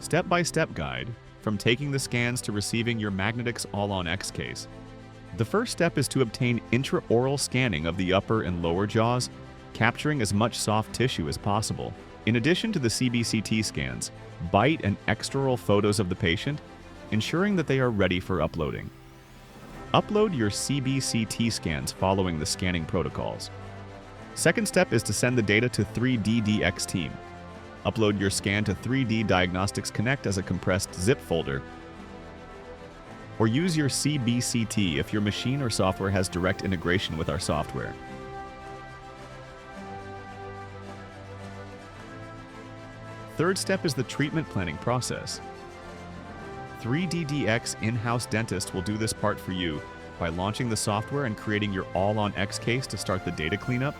Step-by-step guide from taking the scans to receiving your Magnetics All-on-X case. The first step is to obtain intraoral scanning of the upper and lower jaws, capturing as much soft tissue as possible. In addition to the CBCT scans, bite and extraoral photos of the patient, ensuring that they are ready for uploading. Upload your CBCT scans following the scanning protocols. Second step is to send the data to 3DDX team. Upload your scan to 3D Diagnostics Connect as a compressed zip folder, or use your CBCT if your machine or software has direct integration with our software. Third step is the treatment planning process. 3DDX in-house dentist will do this part for you by launching the software and creating your All-on-X case to start the data cleanup,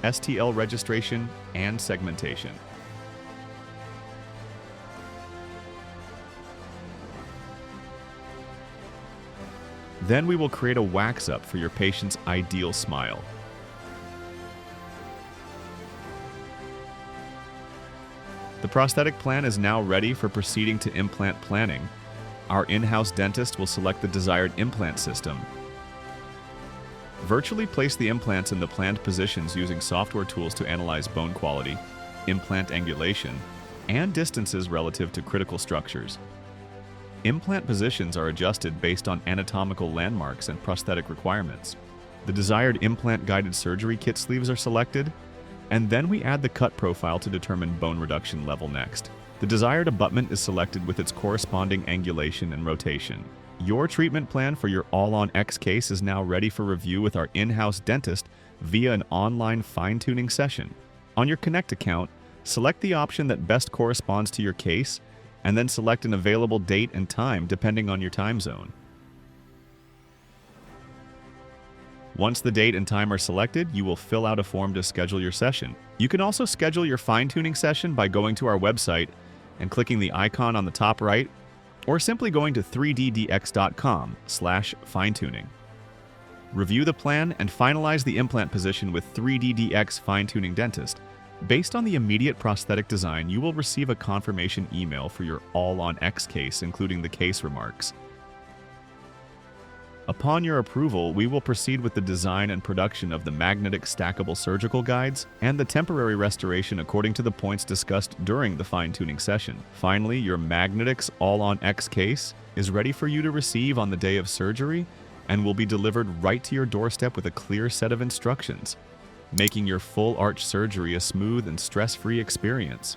STL registration, and segmentation. Then we will create a wax-up for your patient's ideal smile. The prosthetic plan is now ready for proceeding to implant planning. Our in-house dentist will select the desired implant system, virtually place the implants in the planned positions using software tools to analyze bone quality, implant angulation, and distances relative to critical structures. Implant positions are adjusted based on anatomical landmarks and prosthetic requirements. The desired implant-guided surgery kit sleeves are selected, and then we add the cut profile to determine bone reduction level next. The desired abutment is selected with its corresponding angulation and rotation. Your treatment plan for your All-on-X case is now ready for review with our in-house dentist via an online fine-tuning session. On your Connect account, select the option that best corresponds to your case, and then select an available date and time depending on your time zone. Once the date and time are selected, you will fill out a form to schedule your session. You can also schedule your fine-tuning session by going to our website and clicking the icon on the top right, or simply going to 3ddx.com/fine-tuning. Review the plan and finalize the implant position with 3DDX Fine-Tuning Dentist. Based on the immediate prosthetic design, you will receive a confirmation email for your All-on-X case, including the case remarks. Upon your approval, we will proceed with the design and production of the magnetic stackable surgical guides and the temporary restoration according to the points discussed during the fine-tuning session. Finally, your Magnetics All-on-X case is ready for you to receive on the day of surgery and will be delivered right to your doorstep with a clear set of instructions, making your full arch surgery a smooth and stress-free experience.